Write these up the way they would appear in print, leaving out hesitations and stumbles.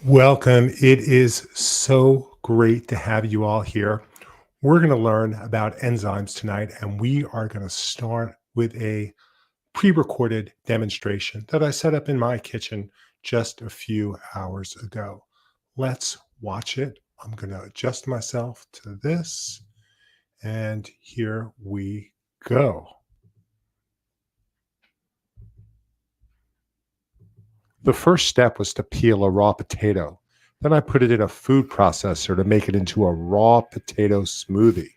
Welcome. It is so great to have you all here. We're going to learn about enzymes tonight, and we are going to start with a pre recorded demonstration that I set up in my kitchen just a few hours ago. Let's watch it. I'm going to adjust myself to this, and here we go. The first step was to peel a raw potato. Then I put it in a food processor to make it into a raw potato smoothie.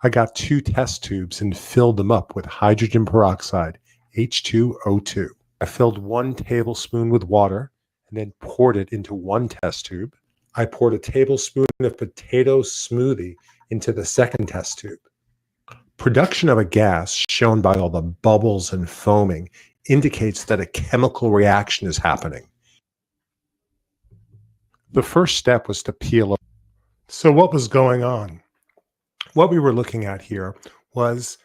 I got 2 test tubes and filled them up with hydrogen peroxide, H2O2. I filled 1 tablespoon with water and then poured it into 1 test tube. I poured a tablespoon of potato smoothie into the second test tube. Production of a gas, shown by all the bubbles and foaming, indicates that a chemical reaction is happening. The first step was to peel. So what was going on? What we were looking at here was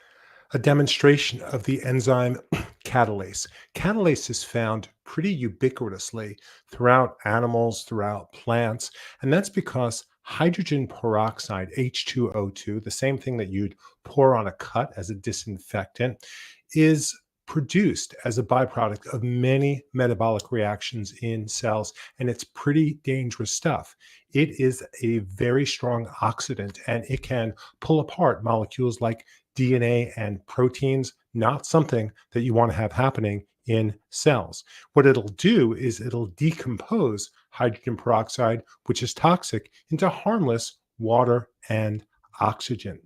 a demonstration of the enzyme catalase. Catalase is found pretty ubiquitously throughout animals, throughout plants, and that's because hydrogen peroxide, H2O2, the same thing that you'd pour on a cut as a disinfectant, is produced as a byproduct of many metabolic reactions in cells, and it's pretty dangerous stuff. It is a very strong oxidant, and it can pull apart molecules like DNA and proteins, not something that you want to have happening in cells. What it'll do is it'll decompose hydrogen peroxide, which is toxic, into harmless water and oxygen.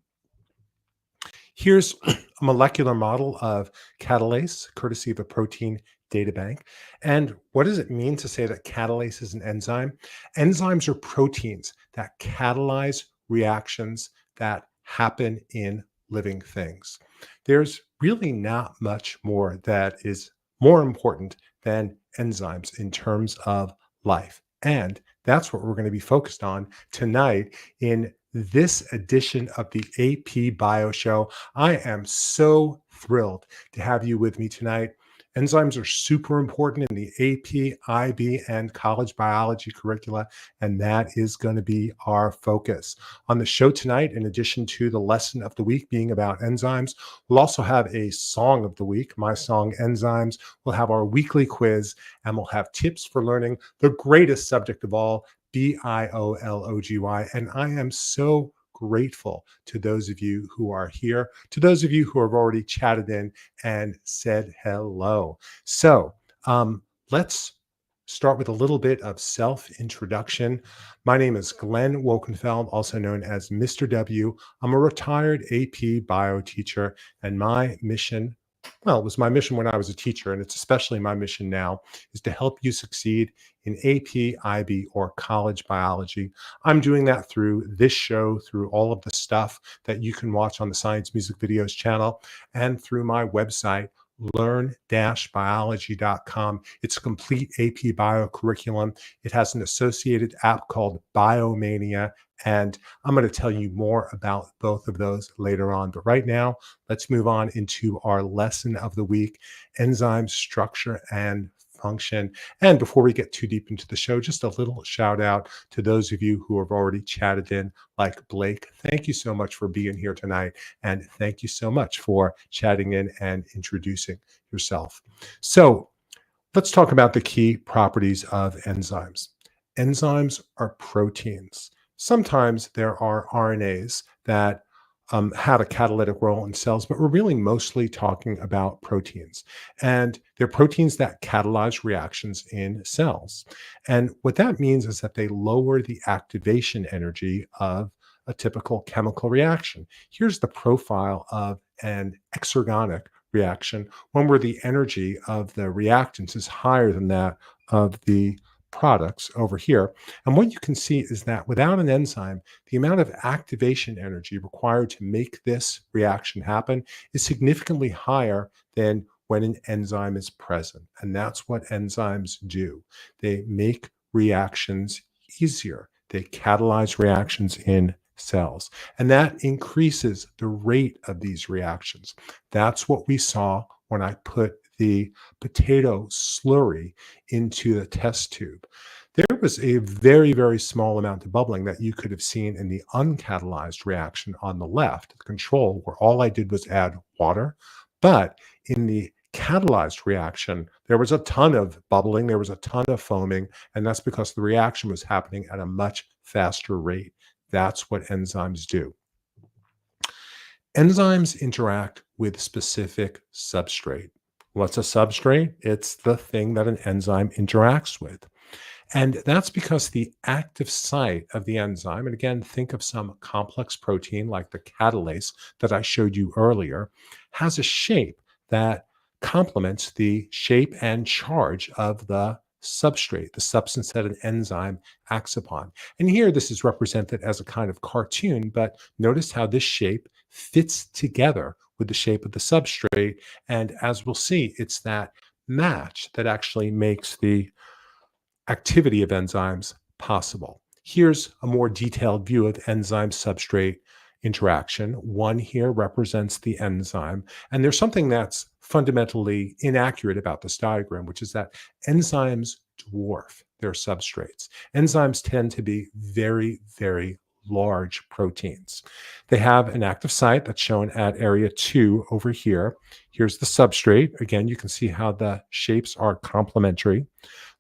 Here's a molecular model of catalase, courtesy of a protein data bank. And what does it mean to say that catalase is an enzyme? Enzymes are proteins that catalyze reactions that happen in living things. There's really not much more that is more important than enzymes in terms of life. And that's what we're going to be focused on tonight in this edition of the AP Bio Show. I am so thrilled to have you with me tonight. Enzymes are super important in the AP, IB, and college biology curricula, and that is going to be our focus. On the show tonight, in addition to the lesson of the week being about enzymes, we'll also have a song of the week, my song, Enzymes. We'll have our weekly quiz, and we'll have tips for learning the greatest subject of all, biology. And I am so grateful to those of you who are here, to those of you who have already chatted in and said hello. So let's start with a little bit of self-introduction. My name is Glenn Wokenfeld, also known as Mr. W. I'm a retired AP bio teacher, and my mission, well, it was my mission when I was a teacher, and it's especially my mission now, is to help you succeed in AP, IB, or college biology. I'm doing that through this show, through all of the stuff that you can watch on the Science Music Videos channel, and through my website, learn-biology.com. It's a complete AP bio curriculum. It has an associated app called Biomania, and I'm going to tell you more about both of those later on. But right now, let's move on into our lesson of the week, enzyme structure and function. And before we get too deep into the show, just a little shout out to those of you who have already chatted in, like Blake. Thank you so much for being here tonight. And thank you so much for chatting in and introducing yourself. So let's talk about the key properties of enzymes. Enzymes are proteins. Sometimes there are RNAs that have a catalytic role in cells, but we're really mostly talking about proteins. And they're proteins that catalyze reactions in cells. And what that means is that they lower the activation energy of a typical chemical reaction. Here's the profile of an exergonic reaction, one where the energy of the reactants is higher than that of the products over here. And what you can see is that without an enzyme, the amount of activation energy required to make this reaction happen is significantly higher than when an enzyme is present. And that's what enzymes do. They make reactions easier. They catalyze reactions in cells. And that increases the rate of these reactions. That's what we saw when I put the potato slurry into the test tube. There was a very, very small amount of bubbling that you could have seen in the uncatalyzed reaction on the left, the control, where all I did was add water. But in the catalyzed reaction, there was a ton of bubbling, there was a ton of foaming, and that's because the reaction was happening at a much faster rate. That's what enzymes do. Enzymes interact with specific substrate. What's a substrate? It's the thing that an enzyme interacts with. And that's because the active site of the enzyme, and again, think of some complex protein like the catalase that I showed you earlier, has a shape that complements the shape and charge of the substrate, the substance that an enzyme acts upon. And here, this is represented as a kind of cartoon, but notice how this shape fits together with the shape of the substrate. And as we'll see, it's that match that actually makes the activity of enzymes possible. Here's a more detailed view of enzyme substrate interaction. One here represents the enzyme. And there's something that's fundamentally inaccurate about this diagram, which is that enzymes dwarf their substrates. Enzymes tend to be very, very large proteins. They have an active site that's shown at area 2 over here. Here's the substrate. Again, you can see how the shapes are complementary.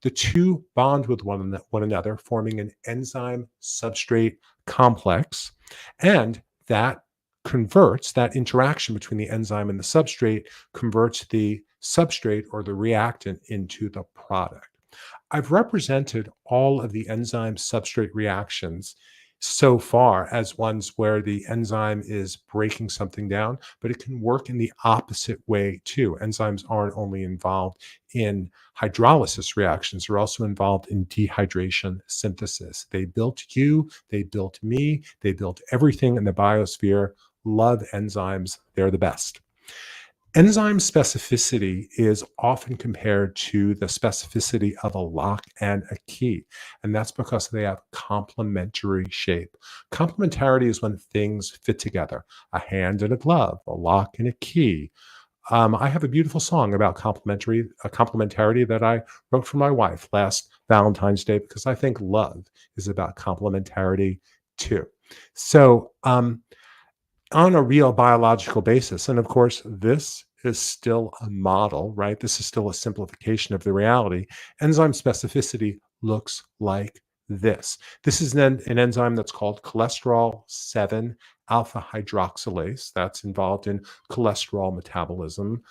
The two bond with one another, forming an enzyme substrate complex. And that interaction between the enzyme and the substrate converts the substrate or the reactant into the product. I've represented all of the enzyme substrate reactions so far as ones where the enzyme is breaking something down, but it can work in the opposite way too. Enzymes aren't only involved in hydrolysis reactions, they're also involved in dehydration synthesis. They built you, they built me, they built everything in the biosphere. Love enzymes, they're the best. Enzyme specificity is often compared to the specificity of a lock and a key, and that's because they have complementary shape. Complementarity is when things fit together, a hand and a glove, a lock and a key. I have a beautiful song about complementarity that I wrote for my wife last Valentine's Day because I think love is about complementarity too. So, on a real biological basis. And of course, this is still a model, right? This is still a simplification of the reality. Enzyme specificity looks like this. This is an enzyme that's called cholesterol 7 alpha hydroxylase that's involved in cholesterol metabolism.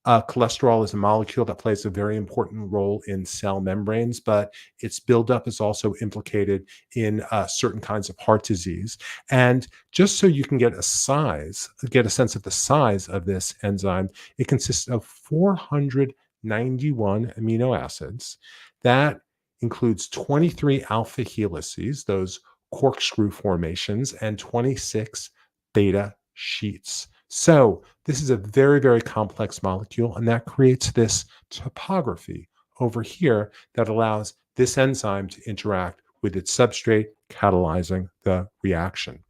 Cholesterol is a molecule that plays a very important role in cell membranes, but its buildup is also implicated in certain kinds of heart disease. And just so you can get a sense of the size of this enzyme, it consists of 491 amino acids. That includes 23 alpha helices, those corkscrew formations, and 26 beta sheets. So this is a very, very complex molecule, and that creates this topography over here that allows this enzyme to interact with its substrate, catalyzing the reaction.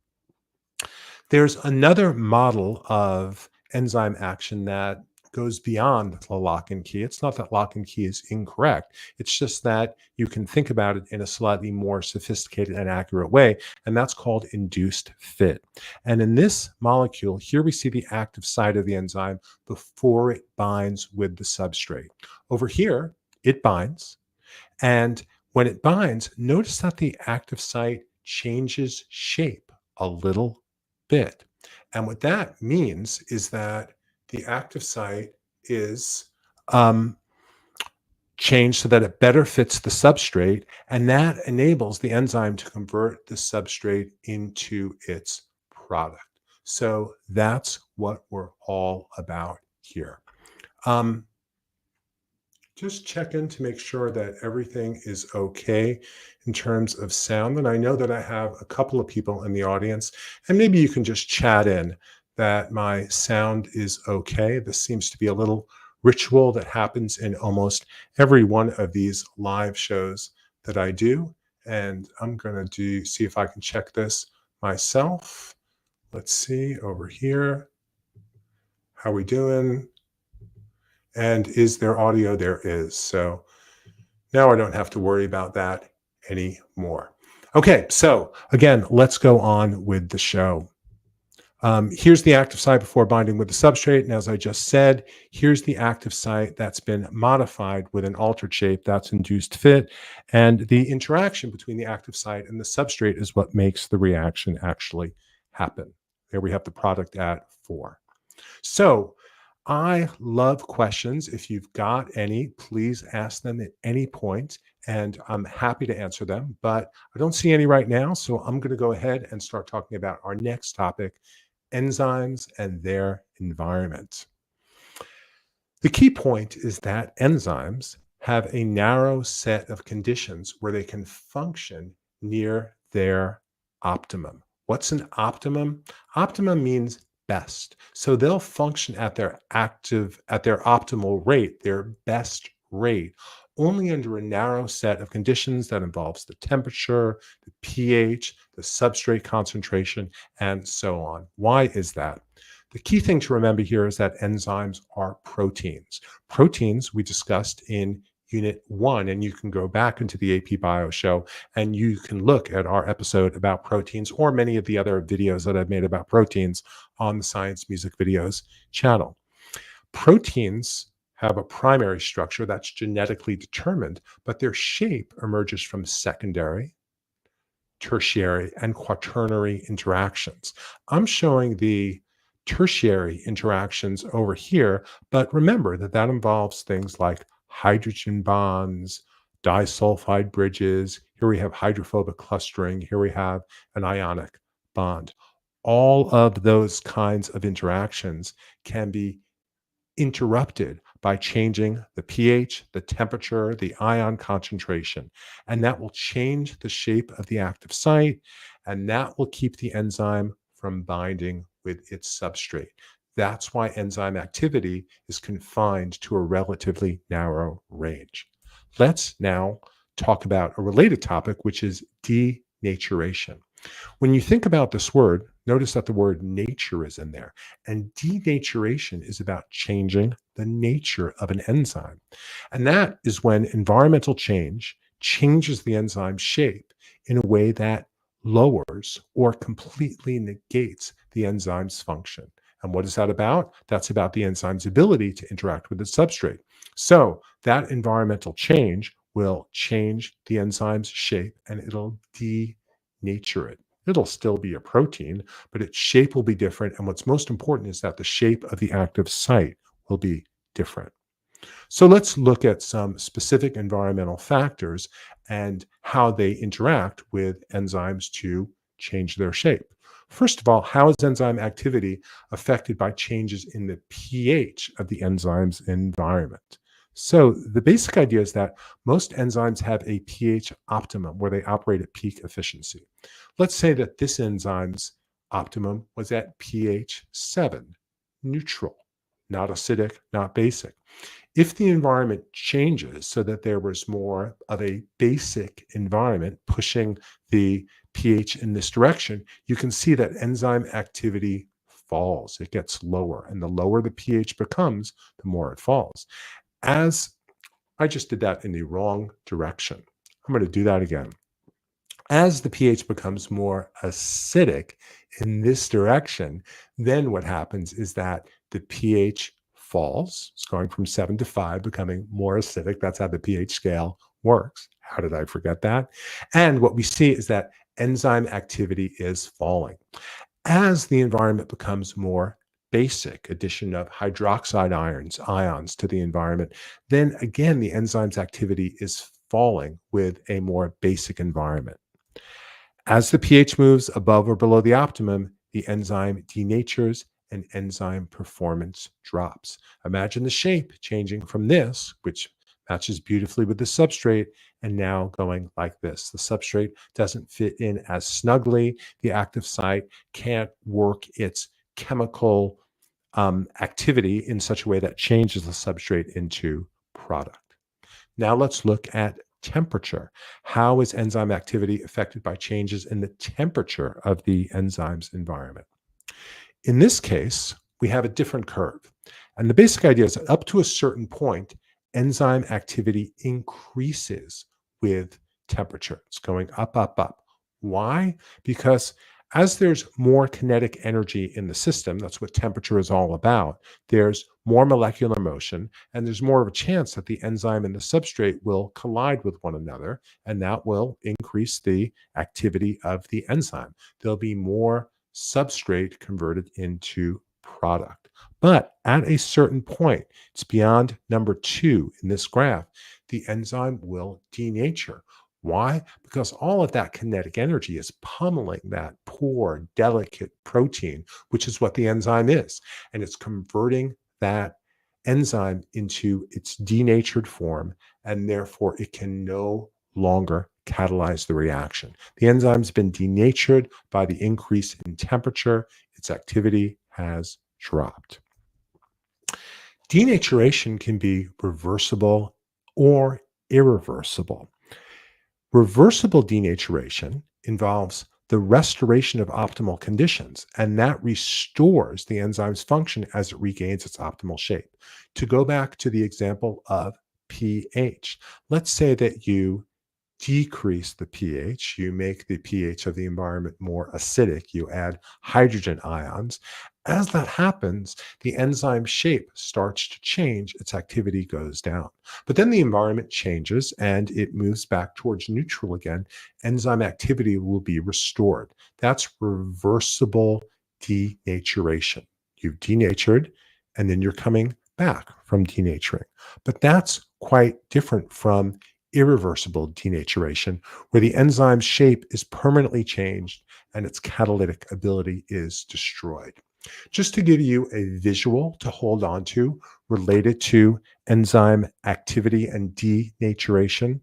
There's another model of enzyme action that goes beyond the lock and key. It's not that lock and key is incorrect. It's just that you can think about it in a slightly more sophisticated and accurate way, and that's called induced fit. And in this molecule, here we see the active site of the enzyme before it binds with the substrate. Over here, it binds, and when it binds, notice that the active site changes shape a little bit. And what that means is that the active site is um, changed so that it better fits the substrate. And that enables the enzyme to convert the substrate into its product. So that's what we're all about here. Just check in to make sure that everything is okay in terms of sound. And I know that I have a couple of people in the audience, and maybe you can just chat in that my sound is okay. This seems to be a little ritual that happens in almost every one of these live shows that I do. And I'm going to see if I can check this myself. Let's see over here. How we doing? And is there audio? There is. So Now I don't have to worry about that anymore. Okay, so again, let's go on with the show. Here's the active site before binding with the substrate. And as I just said, here's the active site that's been modified with an altered shape that's induced fit. And the interaction between the active site and the substrate is what makes the reaction actually happen. There we have the product at 4. So I love questions. If you've got any, please ask them at any point, and I'm happy to answer them. But I don't see any right now, so I'm going to go ahead and start talking about our next topic, enzymes and their environment. The key point is that enzymes have a narrow set of conditions where they can function near their optimum. What's an optimum? Optimum means best. So they'll function at their optimal rate, their best rate, only under a narrow set of conditions that involves the temperature, the pH, the substrate concentration, and so on. Why is that? The key thing to remember here is that enzymes are proteins. Proteins we discussed in Unit 1, and you can go back into the AP Bio show and you can look at our episode about proteins or many of the other videos that I've made about proteins on the Science Music Videos channel. Proteins have a primary structure that's genetically determined, but their shape emerges from secondary, tertiary, and quaternary interactions. I'm showing the tertiary interactions over here, but remember that that involves things like hydrogen bonds, disulfide bridges. Here we have hydrophobic clustering. Here we have an ionic bond. All of those kinds of interactions can be interrupted by changing the pH, the temperature, the ion concentration. And that will change the shape of the active site, and that will keep the enzyme from binding with its substrate. That's why enzyme activity is confined to a relatively narrow range. Let's now talk about a related topic, which is denaturation. When you think about this word, notice that the word nature is in there. And denaturation is about changing the nature of an enzyme. And that is when environmental change changes the enzyme's shape in a way that lowers or completely negates the enzyme's function. And what is that about? That's about the enzyme's ability to interact with its substrate. So that environmental change will change the enzyme's shape and it'll denature it. It'll still be a protein, but its shape will be different. And what's most important is that the shape of the active site will be different. So let's look at some specific environmental factors and how they interact with enzymes to change their shape. First of all, how is enzyme activity affected by changes in the pH of the enzyme's environment? So the basic idea is that most enzymes have a pH optimum where they operate at peak efficiency. Let's say that this enzyme's optimum was at pH 7, neutral, not acidic, not basic. If the environment changes so that there was more of a basic environment pushing the pH in this direction, you can see that enzyme activity falls. It gets lower. And the lower the pH becomes, the more it falls. As I just did that in the wrong direction. I'm going to do that again. As the pH becomes more acidic in this direction, then what happens is that the pH falls. It's going from 7 to 5, becoming more acidic. That's how the pH scale works. How did I forget that? And what we see is that enzyme activity is falling. As the environment becomes more basic, addition of hydroxide ions to the environment, then again, the enzyme's activity is falling with a more basic environment. As the pH moves above or below the optimum, the enzyme denatures and enzyme performance drops. Imagine the shape changing from this, which matches beautifully with the substrate, and now going like this. The substrate doesn't fit in as snugly. The active site can't work its chemical activity in such a way that changes the substrate into product. Now let's look at temperature. How is enzyme activity affected by changes in the temperature of the enzyme's environment? In this case, we have a different curve. And the basic idea is that up to a certain point, enzyme activity increases with temperature. It's going up, up, up. Why? Because as there's more kinetic energy in the system, that's what temperature is all about, there's more molecular motion, and there's more of a chance that the enzyme and the substrate will collide with one another, and that will increase the activity of the enzyme. There'll be more substrate converted into product. But at a certain point, it's beyond number 2 in this graph, the enzyme will denature. Why? Because all of that kinetic energy is pummeling that poor, delicate protein, which is what the enzyme is. And it's converting that enzyme into its denatured form, and therefore it can no longer catalyze the reaction. The enzyme's been denatured by the increase in temperature. Its activity has dropped. Denaturation can be reversible or irreversible. Reversible denaturation involves the restoration of optimal conditions, and that restores the enzyme's function as it regains its optimal shape. To go back to the example of pH, let's say that you decrease the pH, you make the pH of the environment more acidic, you add hydrogen ions. As that happens, the enzyme shape starts to change, its activity goes down. But then the environment changes and it moves back towards neutral again. Enzyme activity will be restored. That's reversible denaturation. You've denatured and then you're coming back from denaturing. But that's quite different from irreversible denaturation, where the enzyme's shape is permanently changed and its catalytic ability is destroyed. Just to give you a visual to hold on to related to enzyme activity and denaturation,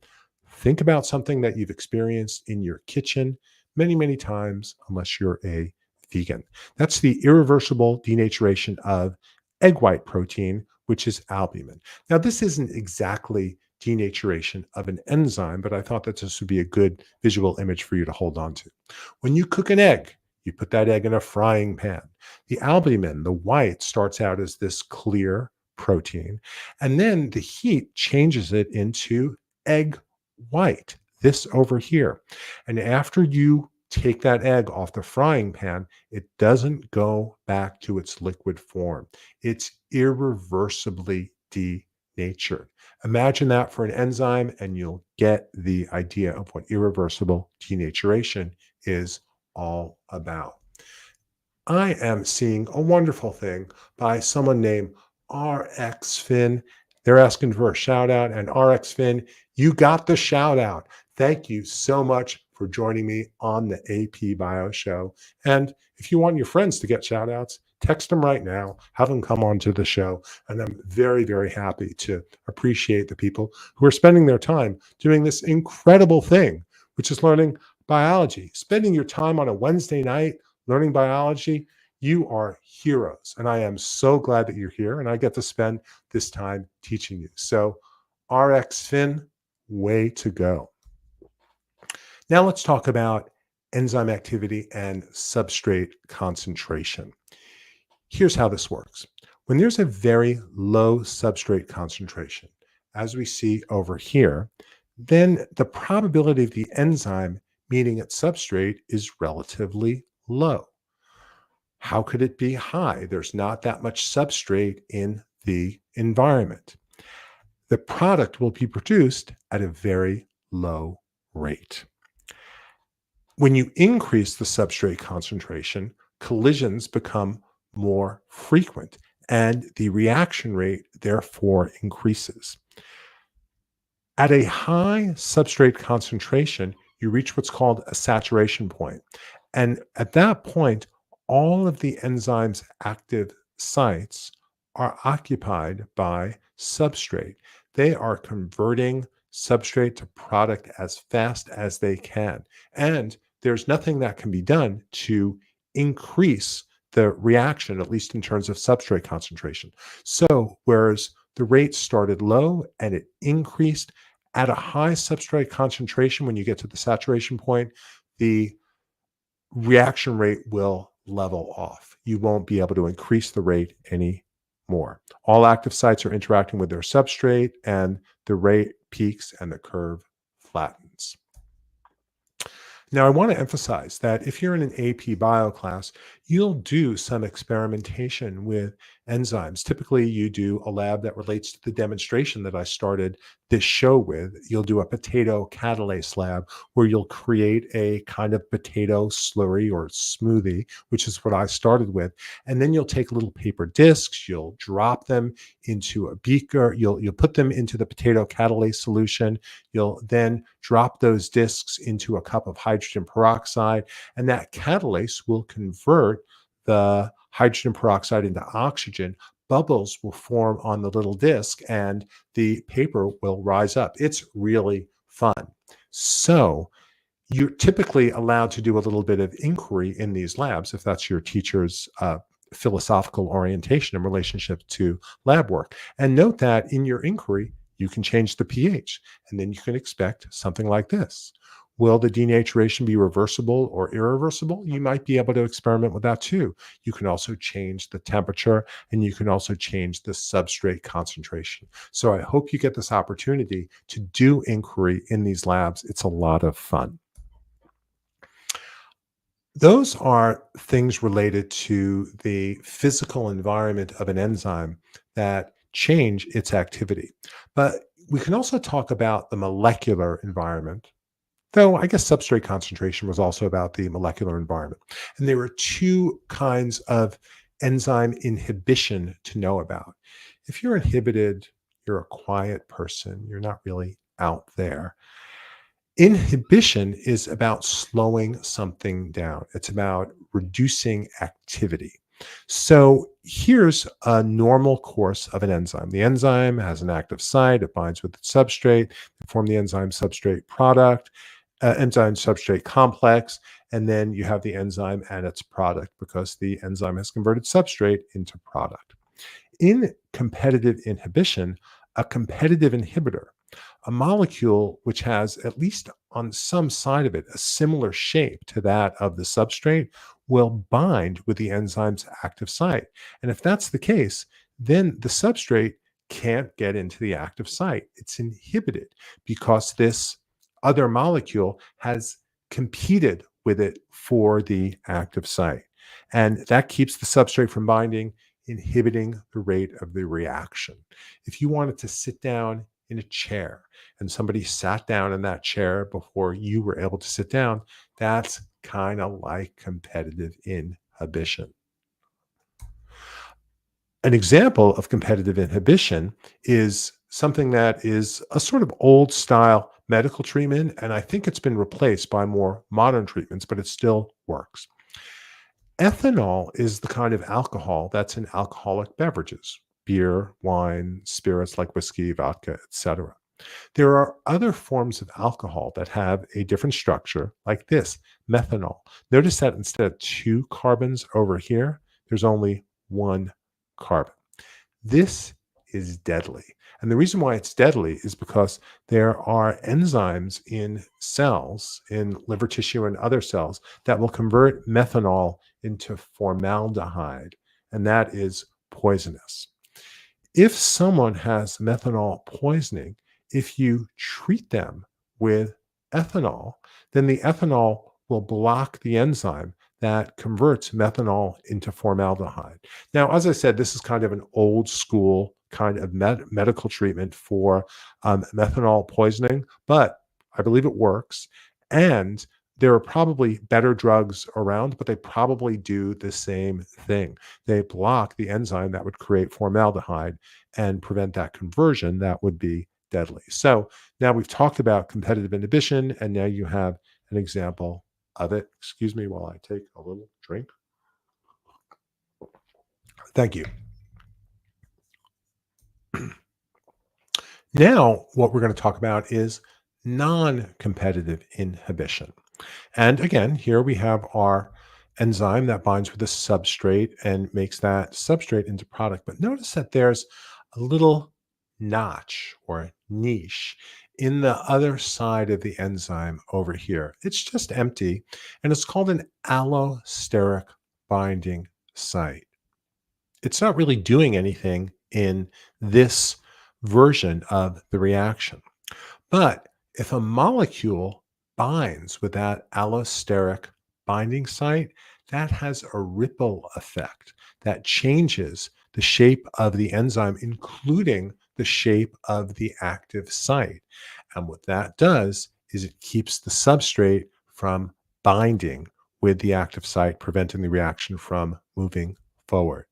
think about something that you've experienced in your kitchen many, many times, unless you're a vegan. That's the irreversible denaturation of egg white protein, which is albumin. Now, this isn't exactly denaturation of an enzyme, but I thought that this would be a good visual image for you to hold on to. When you cook an egg, you put that egg in a frying pan. The albumin, the white, starts out as this clear protein, and then the heat changes it into egg white, this over here. And after you take that egg off the frying pan, it doesn't go back to its liquid form. It's irreversibly denatured. Imagine that for an enzyme, and you'll get the idea of what irreversible denaturation is all about. I am seeing a wonderful thing by someone named RXFin. They're asking for a shout out, and RXFin, you got the shout out. Thank you so much for joining me on the AP Bio Show. And if you want your friends to get shout outs, text them right now, have them come on to the show. And I'm very, very happy to appreciate the people who are spending their time doing this incredible thing, which is learning biology. Spending your time on a Wednesday night learning biology, you are heroes. And I am so glad that you're here and I get to spend this time teaching you. So, RXFin, way to go. Now let's talk about enzyme activity and substrate concentration. Here's how this works. When there's a very low substrate concentration, as we see over here, then the probability of the enzyme meeting its substrate is relatively low. How could it be high? There's not that much substrate in the environment. The product will be produced at a very low rate. When you increase the substrate concentration, collisions become more frequent and the reaction rate therefore increases. At a high substrate concentration, you reach what's called a saturation point. And at that point, all of the enzyme's active sites are occupied by substrate. They are converting substrate to product as fast as they can. And there's nothing that can be done to increase the reaction, at least in terms of substrate concentration. So, whereas the rate started low and it increased at a high substrate concentration, when you get to the saturation point, the reaction rate will level off. You won't be able to increase the rate any more. All active sites are interacting with their substrate, and the rate peaks and the curve flattens. Now, I want to emphasize that if you're in an AP bio class, you'll do some experimentation with enzymes. Typically, you do a lab that relates to the demonstration that I started this show with. You'll do a potato catalase lab where you'll create a kind of potato slurry or smoothie, which is what I started with. And then you'll take little paper discs, you'll drop them into a beaker, you'll put them into the potato catalase solution. You'll then drop those discs into a cup of hydrogen peroxide, and that catalase will convert the hydrogen peroxide into oxygen. Bubbles will form on the little disc, and the paper will rise up. It's really fun. So, you're typically allowed to do a little bit of inquiry in these labs if that's your teacher's philosophical orientation in relationship to lab work. And note that in your inquiry, you can change the pH, and then you can expect something like this. Will the denaturation be reversible or irreversible? You might be able to experiment with that too. You can also change the temperature, and you can also change the substrate concentration. So I hope you get this opportunity to do inquiry in these labs. It's a lot of fun. Those are things related to the physical environment of an enzyme that change its activity. But we can also talk about the molecular environment, though I guess substrate concentration was also about the molecular environment. And there are two kinds of enzyme inhibition to know about. If you're inhibited, you're a quiet person, you're not really out there. Inhibition is about slowing something down. It's about reducing activity. So here's a normal course of an enzyme. The enzyme has an active site, it binds with its substrate, they form the enzyme substrate product, enzyme substrate complex, and then you have the enzyme and its product because the enzyme has converted substrate into product. In competitive inhibition, a competitive inhibitor, a molecule which has, at least on some side of it, a similar shape to that of the substrate, will bind with the enzyme's active site. And if that's the case, then the substrate can't get into the active site. It's inhibited because this other molecule has competed with it for the active site. And that keeps the substrate from binding, inhibiting the rate of the reaction. If you wanted to sit down in a chair and somebody sat down in that chair before you were able to sit down, that's kind of like competitive inhibition. An example of competitive inhibition is something that is a sort of old style medical treatment, and I think it's been replaced by more modern treatments, but it still works. Ethanol is the kind of alcohol that's in alcoholic beverages, beer, wine, spirits like whiskey, vodka, etc. There are other forms of alcohol that have a different structure, like this, methanol. Notice that instead of two carbons over here, there's only one carbon. This is deadly. And the reason why it's deadly is because there are enzymes in cells, in liver tissue and other cells, that will convert methanol into formaldehyde, and that is poisonous. If someone has methanol poisoning, if you treat them with ethanol, then the ethanol will block the enzyme that converts methanol into formaldehyde. Now, as I said, this is kind of an old school kind of medical treatment for methanol poisoning, but I believe it works. And there are probably better drugs around, but they probably do the same thing. They block the enzyme that would create formaldehyde and prevent that conversion that would be deadly. So now we've talked about competitive inhibition, and now you have an example of it. Excuse me while I take a little drink. Thank you. Now, what we're going to talk about is non-competitive inhibition. And again, here we have our enzyme that binds with a substrate and makes that substrate into product. But notice that there's a little notch or niche in the other side of the enzyme over here. It's just empty, and it's called an allosteric binding site. it's not really doing anything in this version of the reaction. But if a molecule binds with that allosteric binding site, that has a ripple effect that changes the shape of the enzyme, including the shape of the active site. And what that does is it keeps the substrate from binding with the active site, preventing the reaction from moving forward.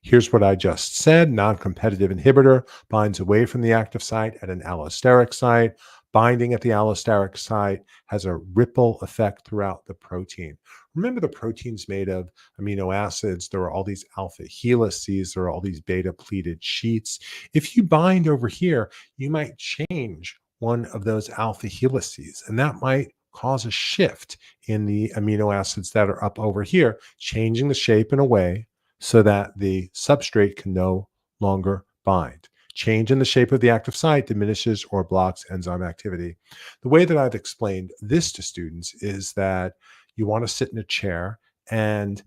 Here's what I just said. Non-competitive inhibitor binds away from the active site at an allosteric site. Binding at the allosteric site has a ripple effect throughout the protein. Remember, the protein's made of amino acids. There are all these alpha helices. There are all these beta pleated sheets. If you bind over here, you might change one of those alpha helices, and that might cause a shift in the amino acids that are up over here, changing the shape in a way so that the substrate can no longer bind. Change in the shape of the active site diminishes or blocks enzyme activity. The way that I've explained this to students is that you want to sit in a chair, and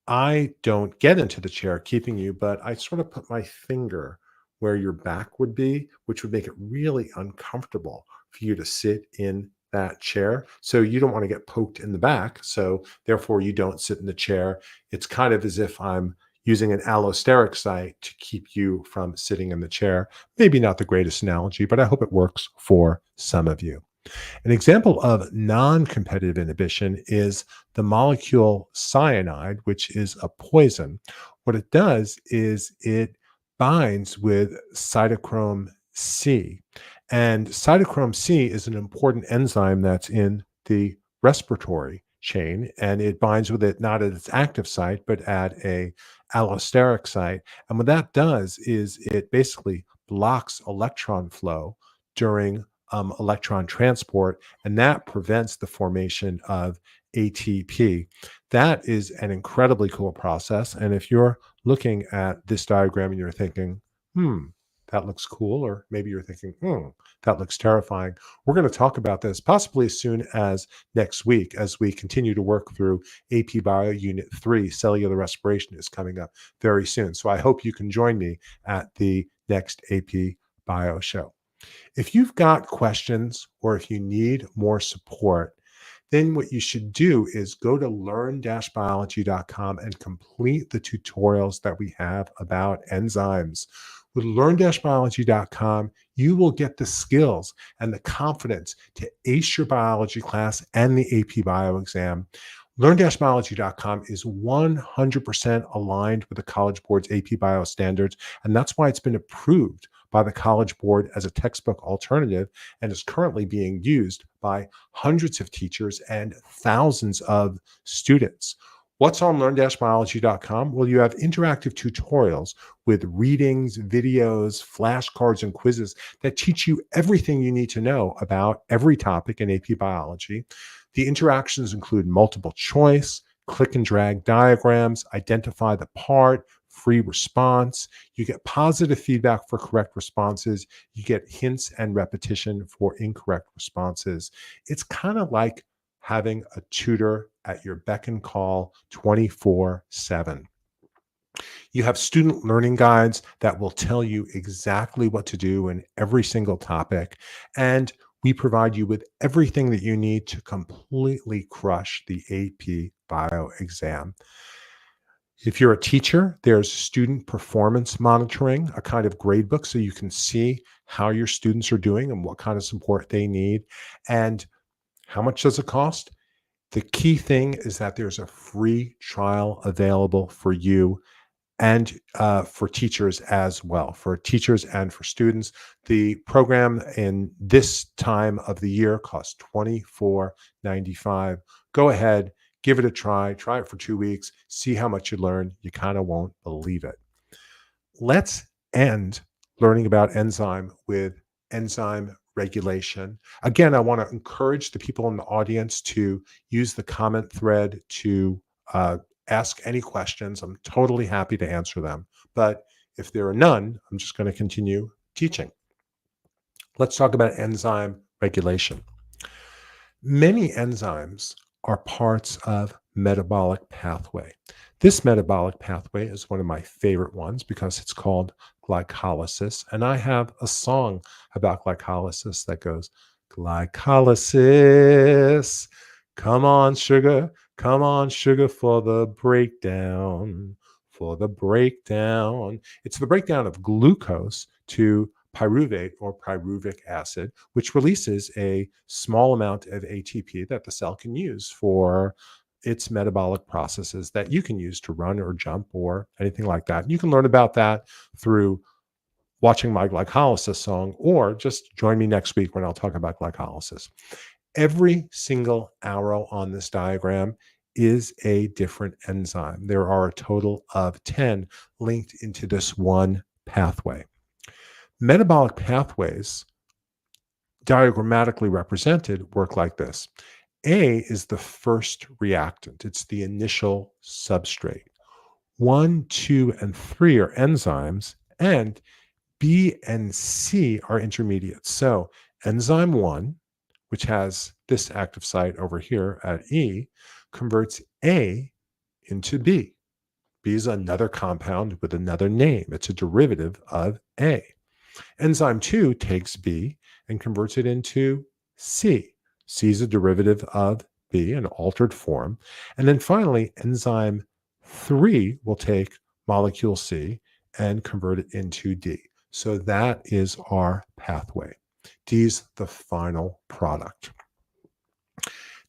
I don't get into the chair keeping you, but I sort of put my finger where your back would be, which would make it really uncomfortable for you to sit in that chair. So you don't want to get poked in the back. So therefore, you don't sit in the chair. It's kind of as if I'm using an allosteric site to keep you from sitting in the chair. Maybe not the greatest analogy, but I hope it works for some of you. An example of non-competitive inhibition is the molecule cyanide, which is a poison. What it does is it binds with cytochrome C. And cytochrome C is an important enzyme that's in the respiratory chain, and it binds with it not at its active site, but at a allosteric site. And what that does is it basically blocks electron flow during electron transport, and that prevents the formation of ATP. That is an incredibly cool process. And if you're looking at this diagram and you're thinking, that looks cool, or maybe you're thinking, that looks terrifying, we're going to talk about this possibly as soon as next week as we continue to work through AP Bio Unit 3. Cellular respiration is coming up very soon. So I hope you can join me at the next AP Bio show. If you've got questions or if you need more support, then what you should do is go to learn-biology.com and complete the tutorials that we have about enzymes. With learn-biology.com, you will get the skills and the confidence to ace your biology class and the AP Bio exam. Learn-biology.com is 100% aligned with the College Board's AP Bio standards, and that's why it's been approved by the College Board as a textbook alternative and is currently being used by hundreds of teachers and thousands of students. What's on learn-biology.com? Well, you have interactive tutorials with readings, videos, flashcards, and quizzes that teach you everything you need to know about every topic in AP Biology. The interactions include multiple choice, click and drag diagrams, identify the part, free response. You get positive feedback for correct responses. You get hints and repetition for incorrect responses. It's kind of like having a tutor at your beck and call 24/7. You have student learning guides that will tell you exactly what to do in every single topic. And we provide you with everything that you need to completely crush the AP Bio exam. If you're a teacher, there's student performance monitoring, a kind of grade book, so you can see how your students are doing and what kind of support they need. And how much does it cost? The key thing is that there's a free trial available for you and for teachers as well, for teachers and for students. The program in this time of the year costs $24.95. Go ahead, give it a try it for 2 weeks, see how much you learn. You kind of won't believe it. Let's end learning about enzyme with enzyme regulation. Again, I want to encourage the people in the audience to use the comment thread to ask any questions. I'm totally happy to answer them. But if there are none, I'm just going to continue teaching. Let's talk about enzyme regulation. Many enzymes are parts of metabolic pathway. This metabolic pathway is one of my favorite ones because it's called glycolysis. And I have a song about glycolysis that goes, glycolysis, come on, sugar for the breakdown, for the breakdown. It's the breakdown of glucose to pyruvate or pyruvic acid, which releases a small amount of ATP that the cell can use for its metabolic processes that you can use to run or jump or anything like that. You can learn about that through watching my glycolysis song, or just join me next week when I'll talk about glycolysis. Every single arrow on this diagram is a different enzyme. There are a total of 10 linked into this one pathway. Metabolic pathways, diagrammatically represented, work like this. A is the first reactant. It's the initial substrate. 1, 2, and 3 are enzymes, and B and C are intermediates. So enzyme 1, which has this active site over here at E, converts A into B. B is another compound with another name. It's a derivative of A. Enzyme 2 takes B and converts it into C. C is a derivative of B, an altered form. And then finally, enzyme 3 will take molecule C and convert it into D. So that is our pathway. D is the final product.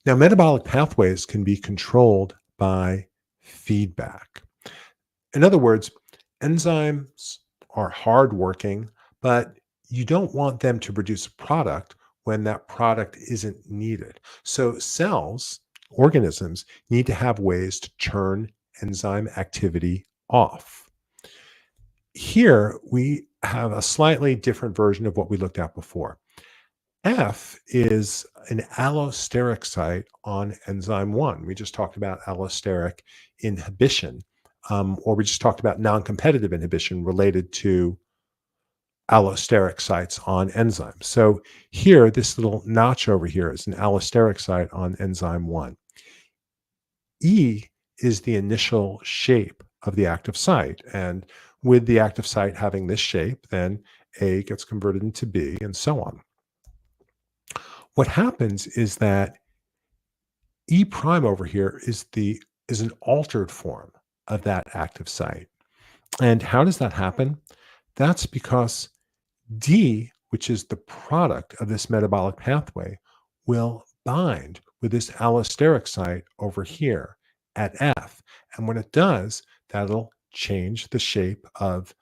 Now, metabolic pathways can be controlled by feedback. In other words, enzymes are hardworking, but you don't want them to produce a product when that product isn't needed. So cells, organisms, need to have ways to turn enzyme activity off. Here, we have a slightly different version of what we looked at before. F is an allosteric site on enzyme 1. We just talked about allosteric inhibition, or we just talked about non-competitive inhibition related to allosteric sites on enzymes. So here, this little notch over here is an allosteric site on enzyme 1. E is the initial shape of the active site. And with the active site having this shape, then A gets converted into B and so on. What happens is that E prime over here is an altered form of that active site. And how does that happen? That's because D, which is the product of this metabolic pathway, will bind with this allosteric site over here at F. And when it does, that'll change the shape of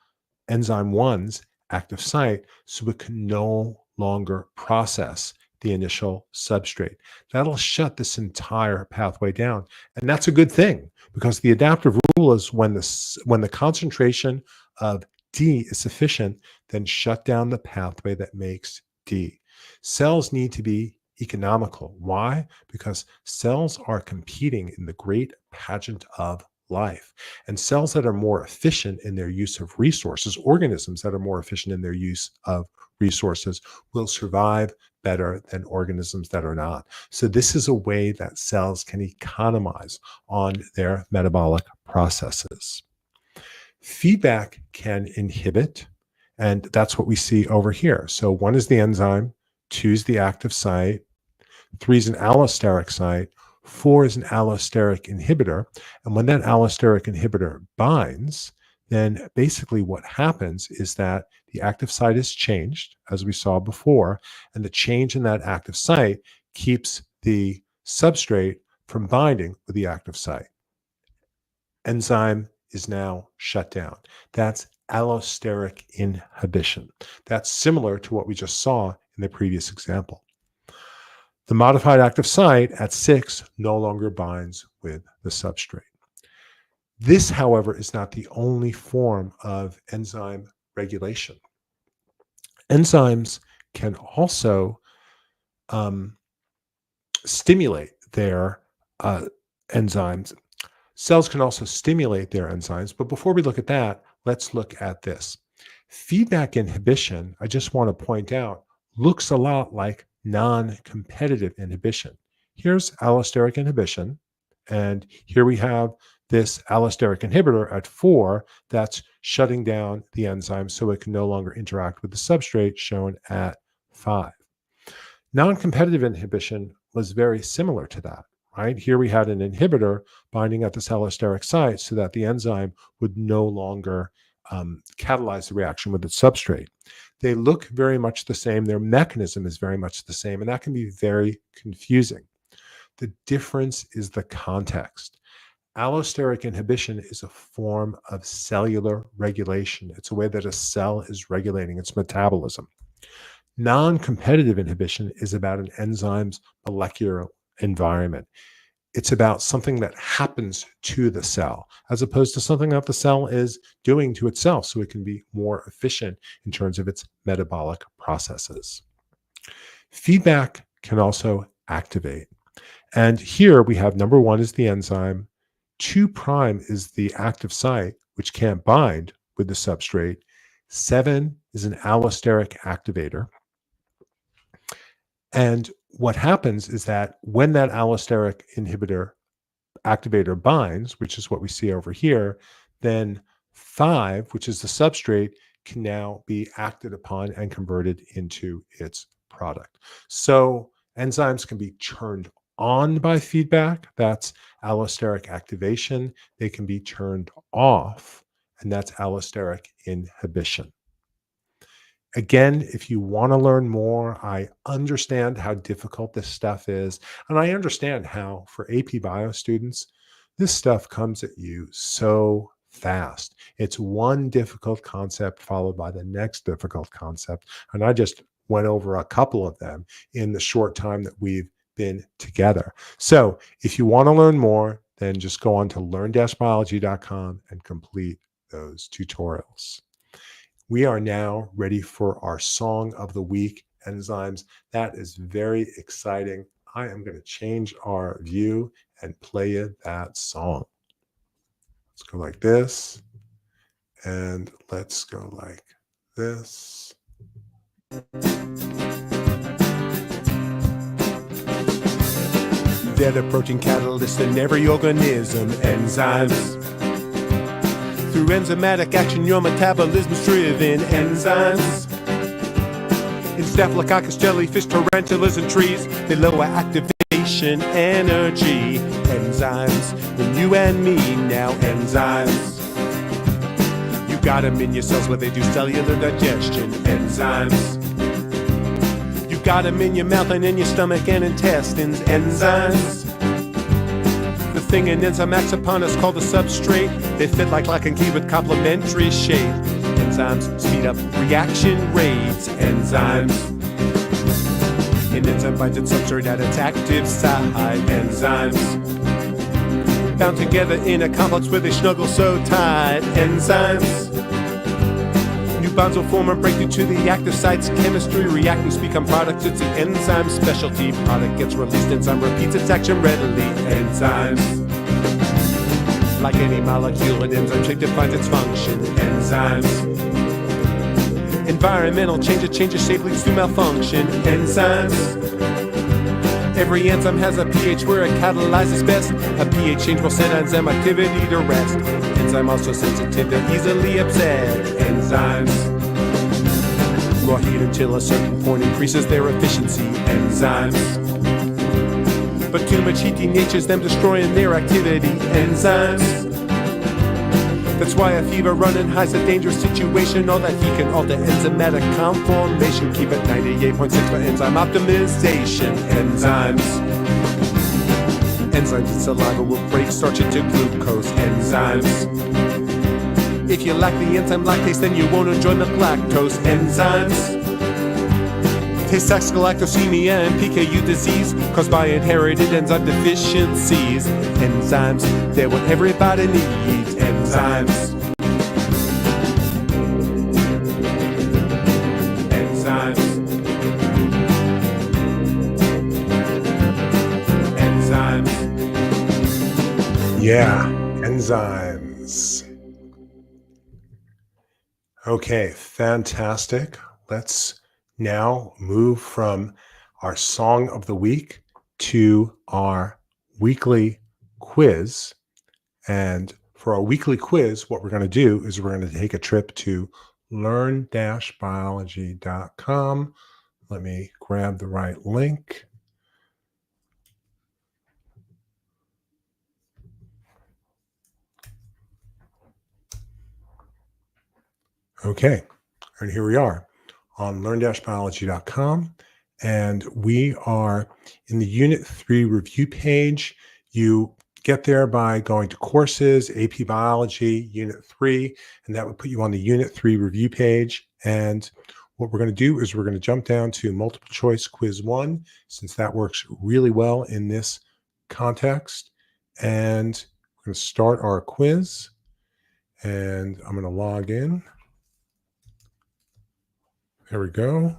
enzyme 1's active site so it can no longer process the initial substrate. That'll shut this entire pathway down. And that's a good thing, because the adaptive rule is when the concentration of D is sufficient, then shut down the pathway that makes D. Cells need to be economical. Why? Because cells are competing in the great pageant of life. And cells that are more efficient in their use of resources, organisms that are more efficient in their use of resources, will survive better than organisms that are not. So this is a way that cells can economize on their metabolic processes. Feedback can inhibit, and that's what we see over here. So 1 is the enzyme, 2 is the active site, 3 is an allosteric site, 4 is an allosteric inhibitor. And when that allosteric inhibitor binds, then basically what happens is that the active site is changed, as we saw before, and the change in that active site keeps the substrate from binding with the active site. Enzyme is now shut down. That's allosteric inhibition. That's similar to what we just saw in the previous example. The modified active site at 6 no longer binds with the substrate. This, however, is not the only form of enzyme regulation. Enzymes can also stimulate their enzymes. Cells can also stimulate their enzymes. But before we look at that, let's look at this. Feedback inhibition, I just want to point out, looks a lot like non-competitive inhibition. Here's allosteric inhibition, And here we have this allosteric inhibitor at 4 that's shutting down the enzyme so it can no longer interact with the substrate, shown at 5. Non-competitive inhibition was very similar to that, right? Here we had an inhibitor binding at this allosteric site so that the enzyme would no longer catalyze the reaction with its substrate. They look very much the same. Their mechanism is very much the same, and that can be very confusing. The difference is the context. Allosteric inhibition is a form of cellular regulation. It's a way that a cell is regulating its metabolism. Non-competitive inhibition is about an enzyme's molecular environment. It's about something that happens to the cell, as opposed to something that the cell is doing to itself so it can be more efficient in terms of its metabolic processes. Feedback can also activate. And here we have number 1 is the enzyme, 2' is the active site, which can't bind with the substrate. 7 is an allosteric activator. And what happens is that when that allosteric inhibitor activator binds, which is what we see over here, then 5, which is the substrate, can now be acted upon and converted into its product. So enzymes can be turned on by feedback. That's allosteric activation. They can be turned off, and that's allosteric inhibition. Again, if you want to learn more, I understand how difficult this stuff is. And I understand how, for AP Bio students, this stuff comes at you so fast. It's one difficult concept followed by the next difficult concept. And I just went over a couple of them in the short time that we've been together. So if you want to learn more, then just go on to learn-biology.com and complete those tutorials. We are now ready for our song of the week, Enzymes. That is very exciting. I am going to change our view and play you that song. Let's go like this, and let's go like this. They're the protein catalyst in every organism, enzymes. Through enzymatic action, your metabolism's driven, enzymes. In Staphylococcus, jellyfish, tarantulas, and trees, they lower activation energy. Enzymes, in you and me now, enzymes. You got them in your cells where they do cellular digestion, enzymes. You got them in your mouth and in your stomach and intestines, enzymes. The thing an enzyme acts upon is called the substrate. They fit like lock and key with complementary shape. Enzymes speed up reaction rates. Enzymes. An enzyme binds its substrate at its active site. Enzymes. Bound together in a complex where they snuggle so tight. Enzymes. New bonds will form and break through to the active site's chemistry. Reactants become products. It's an enzyme specialty. Product gets released. Enzyme repeats its action readily. Enzymes. Like any molecule, an enzyme shape defines its function. Enzymes. Environmental changes shape leads to malfunction. Enzymes. Every enzyme has a pH where it catalyzes best. A pH change will send enzyme activity to rest. Enzyme also sensitive to easily upset. Enzymes. Raw heat until a certain point increases their efficiency. Enzymes. But too much heat denatures them, destroying their activity. Enzymes. That's why a fever running high is a dangerous situation. All that heat can alter enzymatic conformation. Keep it 98.6 for enzyme optimization. Enzymes. Enzymes in saliva will break starch into glucose. Enzymes. If you lack the enzyme lactase, then you won't enjoy milk lactose. Enzymes. Galactosemia and PKU disease caused by inherited enzyme deficiencies. Enzymes, they're what everybody needs. Enzymes. Enzymes. Enzymes. Yeah, enzymes. Okay, fantastic. Let's now move from our song of the week to our weekly quiz. And for our weekly quiz, what we're going to do is we're going to take a trip to learn-biology.com. Let me grab the right link. Okay, and here we are on learn-biology.com, and we are in the Unit 3 review page. You get there by going to Courses, AP Biology, Unit 3, and that would put you on the Unit 3 review page. And what we're going to do is we're going to jump down to Multiple Choice Quiz 1, since that works really well in this context. And we're going to start our quiz, and I'm going to log in. There we go.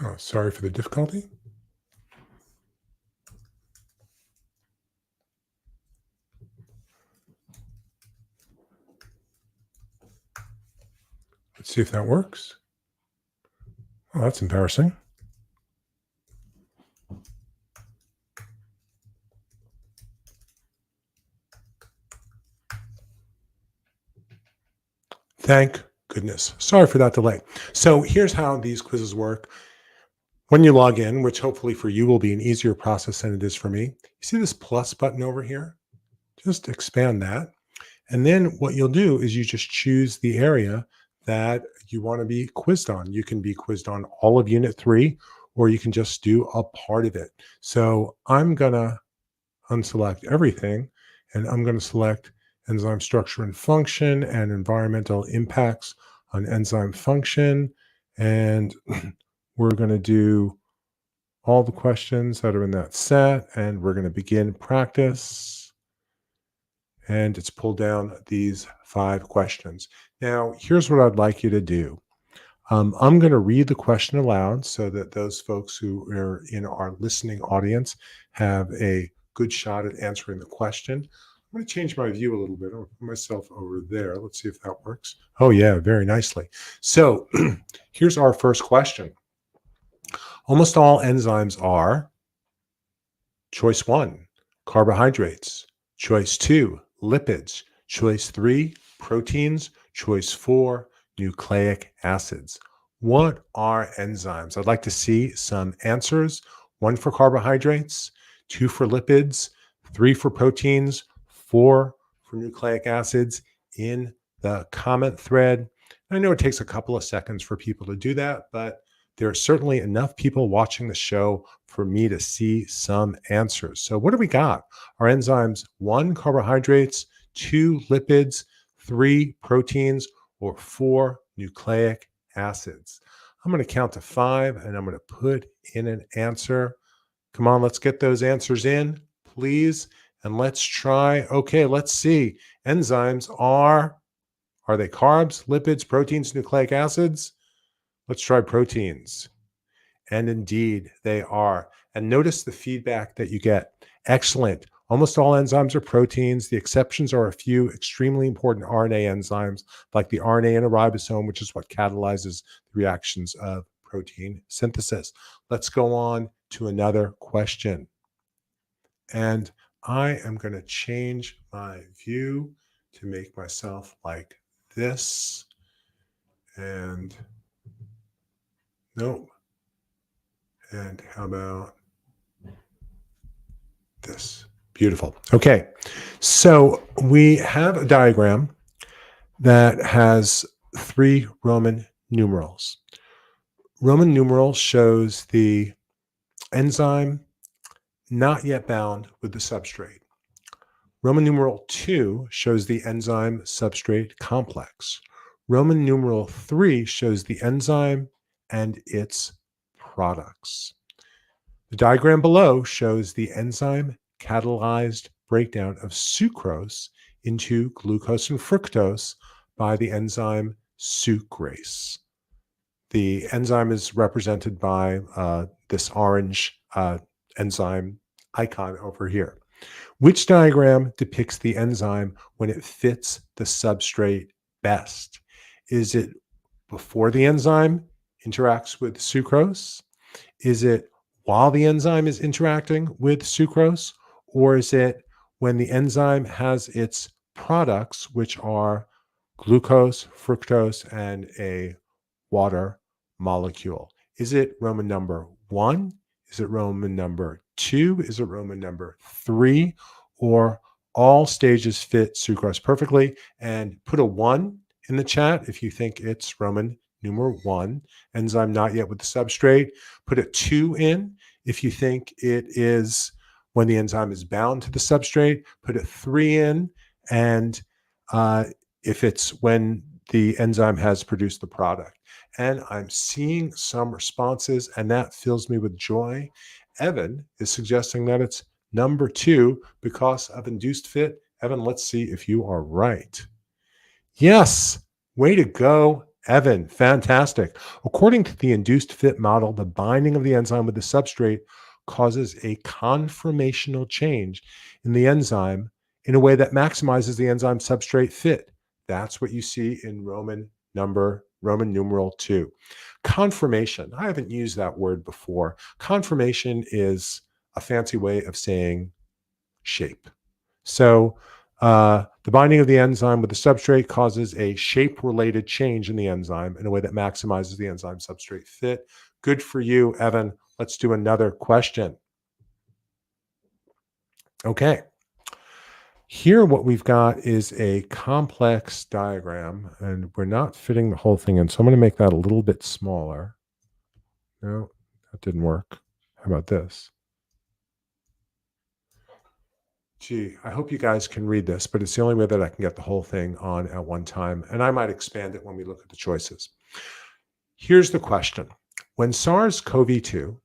Oh, sorry for the difficulty. Let's see if that works. Oh, that's embarrassing. Thank goodness. Sorry for that delay. So here's how these quizzes work. When you log in, which hopefully for you will be an easier process than it is for me, you see this plus button over here? Just expand that. And then what you'll do is you just choose the area that you want to be quizzed on. You can be quizzed on all of Unit 3, or you can just do a part of it. So I'm going to unselect everything, and I'm going to select enzyme structure and function and environmental impacts on enzyme function. And we're going to do all the questions that are in that set, and we're going to begin practice. And it's pulled down these 5 questions. Now, here's what I'd like you to do. I'm going to read the question aloud so that those folks who are in our listening audience have a good shot at answering the question. I'm going to change my view a little bit. I'll put myself over there. Let's see if that works. Oh, yeah, very nicely. So here's our first question. Almost all enzymes are choice 1, carbohydrates, choice 2, lipids, choice 3, proteins, choice 4, nucleic acids. What are enzymes? I'd like to see some answers. 1 for carbohydrates, 2 for lipids, 3 for proteins, 4 for nucleic acids in the comment thread. I know it takes a couple of seconds for people to do that, but there are certainly enough people watching the show for me to see some answers. So what do we got? Our enzymes: 1, carbohydrates, 2, lipids, 3, proteins, or 4, nucleic acids. I'm going to count to 5, and I'm going to put in an answer. Come on, let's get those answers in, please. And let's try. Okay, let's see. Enzymes are they carbs, lipids, proteins, nucleic acids? Let's try proteins. And indeed, they are. And notice the feedback that you get. Excellent. Almost all enzymes are proteins. The exceptions are a few extremely important RNA enzymes, like the RNA in a ribosome, which is what catalyzes the reactions of protein synthesis. Let's go on to another question. And I am going to change my view to make myself like this. And nope. And how about this? Beautiful. Okay. So we have a diagram that has 3 Roman numerals. Roman numeral shows the enzyme not yet bound with the substrate. Roman numeral 2 shows the enzyme substrate complex. Roman numeral 3 shows the enzyme and its products. The diagram below shows the enzyme catalyzed breakdown of sucrose into glucose and fructose by the enzyme sucrase. The enzyme is represented by this orange enzyme icon over here. Which diagram depicts the enzyme when it fits the substrate best? Is it before the enzyme interacts with sucrose? Is it while the enzyme is interacting with sucrose? Or is it when the enzyme has its products, which are glucose, fructose, and a water molecule? Is it Roman number 1? Is it Roman number 2? Is it Roman number 3? Or all stages fit sucrose perfectly? And put a 1 in the chat if you think it's Roman numeral 1, enzyme not yet with the substrate. Put a 2 in if you think it is when the enzyme is bound to the substrate. Put a 3 in, and if it's when the enzyme has produced the product. And I'm seeing some responses, and that fills me with joy. Evan is suggesting that it's number 2 because of induced fit. Evan, let's see if you are right. Yes, way to go, Evan. Fantastic. According to the induced fit model, the binding of the enzyme with the substrate causes a conformational change in the enzyme in a way that maximizes the enzyme substrate fit. That's what you see in Roman numeral 2. Conformation. I haven't used that word before. Conformation is a fancy way of saying shape. So the binding of the enzyme with the substrate causes a shape-related change in the enzyme in a way that maximizes the enzyme substrate fit. Good for you, Evan. Let's do another question. Okay. Here, what we've got is a complex diagram, and we're not fitting the whole thing in. So I'm going to make that a little bit smaller. No, that didn't work. How about this? Gee, I hope you guys can read this, but it's the only way that I can get the whole thing on at one time. And I might expand it when we look at the choices. Here's the question. When SARS-CoV-2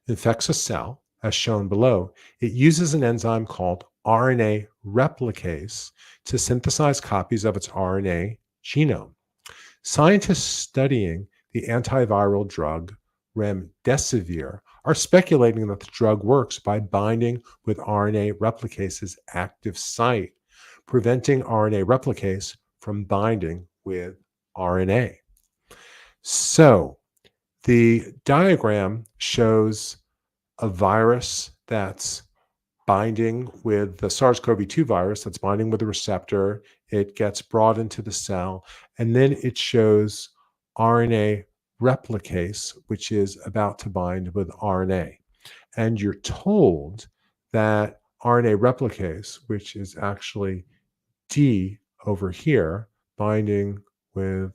infects a cell, as shown below, it uses an enzyme called RNA replicase to synthesize copies of its RNA genome. Scientists studying the antiviral drug remdesivir are speculating that the drug works by binding with RNA replicase's active site, preventing RNA replicase from binding with RNA. So the diagram shows a virus that's binding with the SARS-CoV-2 virus that's binding with a receptor. It gets brought into the cell, and then it shows RNA replicase, which is about to bind with RNA. And you're told that RNA replicase, which is actually D over here, binding with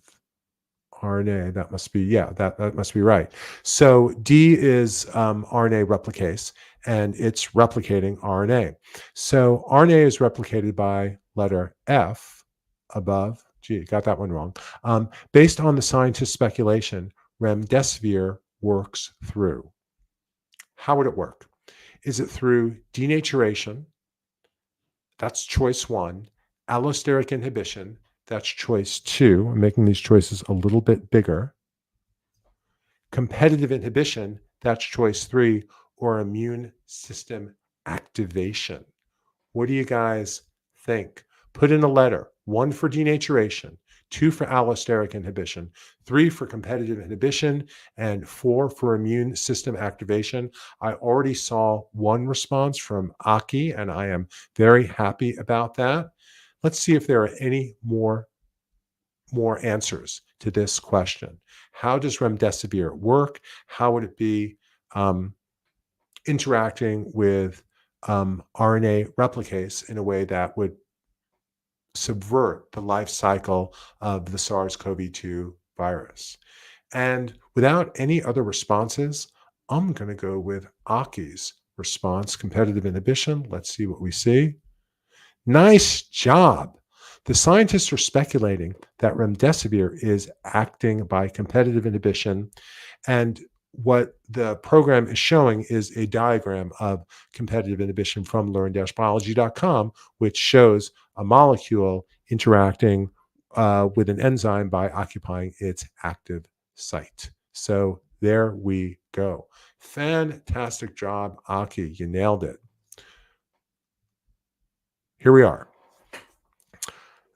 RNA, that must be, yeah, that must be right. So D is RNA replicase, and it's replicating RNA. So RNA is replicated by letter F above. Gee, got that one wrong. Based on the scientist's speculation, remdesivir works through. How would it work? Is it through denaturation? That's choice 1. Allosteric inhibition. That's choice 2. I'm making these choices a little bit bigger. Competitive inhibition. That's choice 3. Or immune system activation. What do you guys think? Put in a letter. 1 for denaturation, 2 for allosteric inhibition, 3 for competitive inhibition, and 4 for immune system activation. I already saw one response from Aki, and I am very happy about that. Let's see if there are any more answers to this question. How does remdesivir work? How would it be interacting with RNA replicase in a way that would subvert the life cycle of the SARS-CoV-2 virus? And without any other responses, I'm going to go with Aki's response, competitive inhibition. Let's see what we see. Nice job. The scientists are speculating that remdesivir is acting by competitive inhibition. And what the program is showing is a diagram of competitive inhibition from learn-biology.com, which shows a molecule interacting with an enzyme by occupying its active site. So there we go. Fantastic job, Aki. You nailed it. Here we are.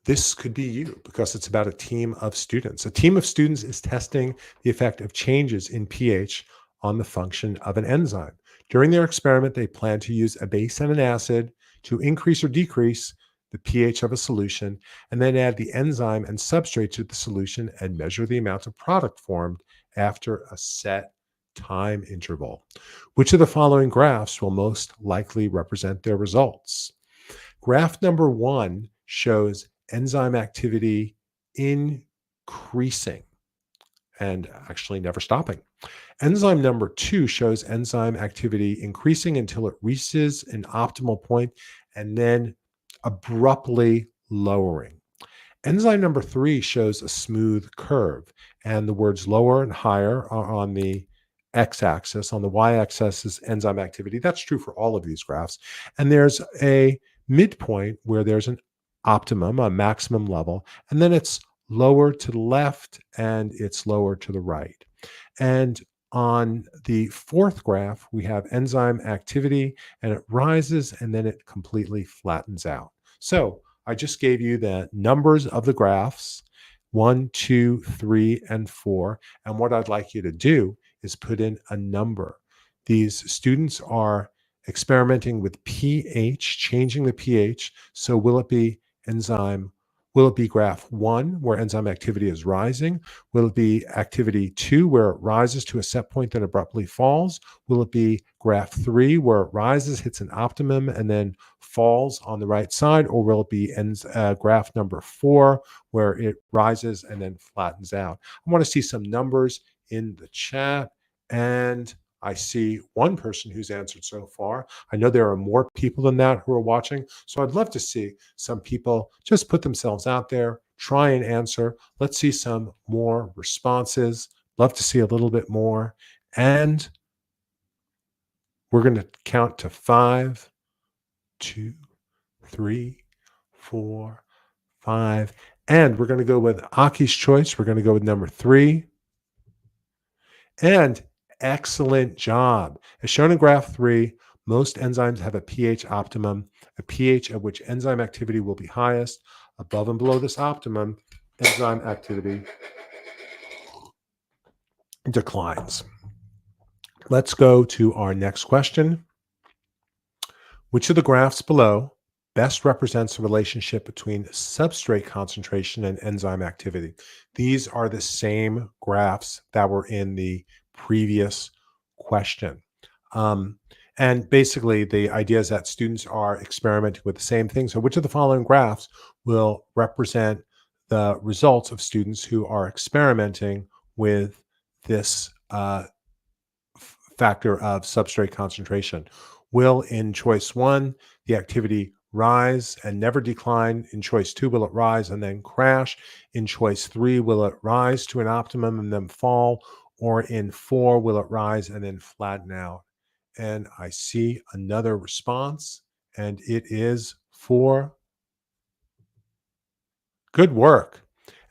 This could be you because it's about a team of students. A team of students is testing the effect of changes in pH on the function of an enzyme. During their experiment, they plan to use a base and an acid to increase or decrease the pH of a solution, and then add the enzyme and substrate to the solution and measure the amount of product formed after a set time interval. Which of the following graphs will most likely represent their results? Graph number 1 shows enzyme activity increasing and actually never stopping. Enzyme number 2 shows enzyme activity increasing until it reaches an optimal point and then abruptly lowering. Enzyme number 3 shows a smooth curve, and the words lower and higher are on the x-axis. On the y-axis is enzyme activity. That's true for all of these graphs. And there's a midpoint where there's an optimum, a maximum level, and then it's lower to the left and it's lower to the right. And on the fourth graph, we have enzyme activity, and it rises and then it completely flattens out. So I just gave you the numbers of the graphs 1, 2, 3, and 4. And what I'd like you to do is put in a number. These students are experimenting with pH, changing the pH. So will it be graph 1 where enzyme activity is rising? Will it be activity 2 where it rises to a set point then abruptly falls? Will it be graph 3 where it rises, hits an optimum, and then falls on the right side? Or will it be graph number 4 where it rises and then flattens out? I want to see some numbers in the chat. And I see one person who's answered so far. I know there are more people than that who are watching. So I'd love to see some people just put themselves out there, try and answer. Let's see some more responses. Love to see a little bit more. And we're going to count to 5, 2, 3, 4, 5. And we're going to go with Aki's choice. We're going to go with number 3. And excellent job. As shown in graph 3, most enzymes have a pH optimum, a pH at which enzyme activity will be highest. Above and below this optimum, enzyme activity declines. Let's go to our next question. Which of the graphs below best represents the relationship between substrate concentration and enzyme activity? These are the same graphs that were in the previous question. And basically, the idea is that students are experimenting with the same thing. So which of the following graphs will represent the results of students who are experimenting with this factor of substrate concentration? Will, in choice 1, the activity rise and never decline? In choice 2, will it rise and then crash? In choice 3, will it rise to an optimum and then fall? Or in 4, will it rise and then flatten out? And I see another response, and it is 4. Good work.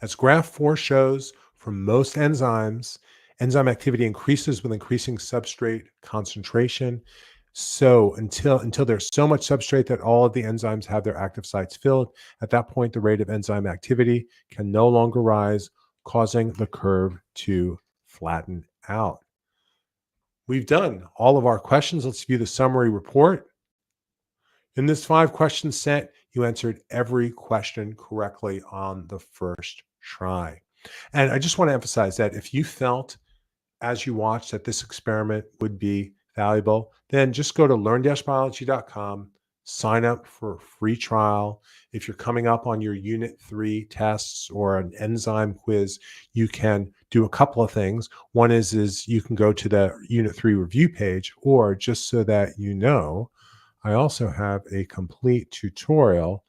As graph 4 shows, for most enzymes, enzyme activity increases with increasing substrate concentration. So until there's so much substrate that all of the enzymes have their active sites filled, at that point, the rate of enzyme activity can no longer rise, causing the curve to flatten out. We've done all of our questions. Let's view the summary report. In this 5-question set, you answered every question correctly on the first try. And I just want to emphasize that if you felt as you watched that this experiment would be valuable, then just go to learn-biology.com, sign up for a free trial. If you're coming up on your Unit 3 tests or an enzyme quiz, you can do a couple of things. One is you can go to the Unit 3 review page, or just so that you know, I also have a complete tutorial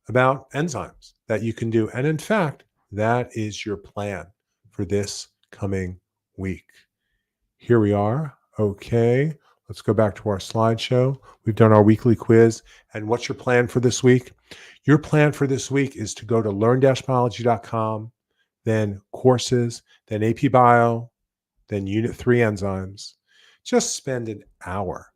about enzymes that you can do. And in fact, that is your plan for this coming week. Here we are. Okay, let's go back to our slideshow. We've done our weekly quiz. And what's your plan for this week? Your plan for this week is to go to learn-biology.com, then courses, then AP Bio, then Unit 3 enzymes. Just spend an hour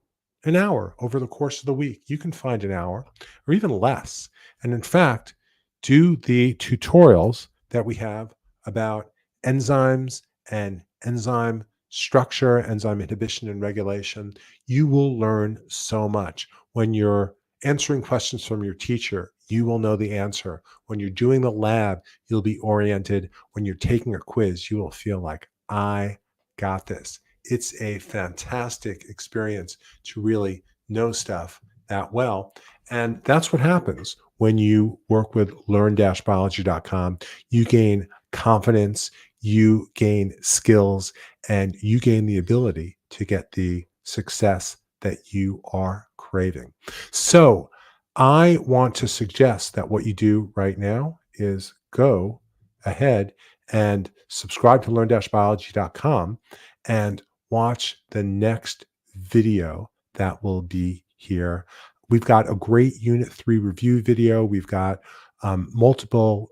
over the course of the week. You can find an hour or even less. And in fact, do the tutorials that we have about enzymes and enzyme structure, enzyme inhibition and regulation. You will learn so much. When you're answering questions from your teacher, you will know the answer. When you're doing the lab, you'll be oriented. When you're taking a quiz, you will feel like, I got this. It's a fantastic experience to really know stuff that well. And that's what happens when you work with learn-biology.com. You gain confidence, you gain skills, and you gain the ability to get the success that you are craving. So I want to suggest that what you do right now is go ahead and subscribe to learn-biology.com and watch the next video that will be here. We've got a great Unit 3 review video. We've got multiple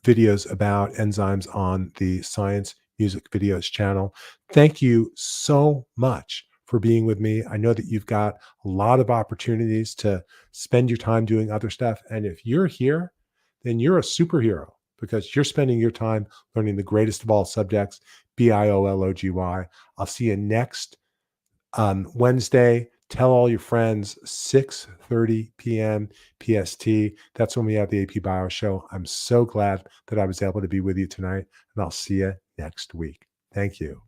videos about enzymes on the Science Music Videos channel. Thank you so much for being with me. I know that you've got a lot of opportunities to spend your time doing other stuff. And if you're here, then you're a superhero because you're spending your time learning the greatest of all subjects, biology. I'll see you next Wednesday. Tell all your friends, 6:30 p.m. PST. That's when we have the AP Bio show. I'm so glad that I was able to be with you tonight, and I'll see you next week. Thank you.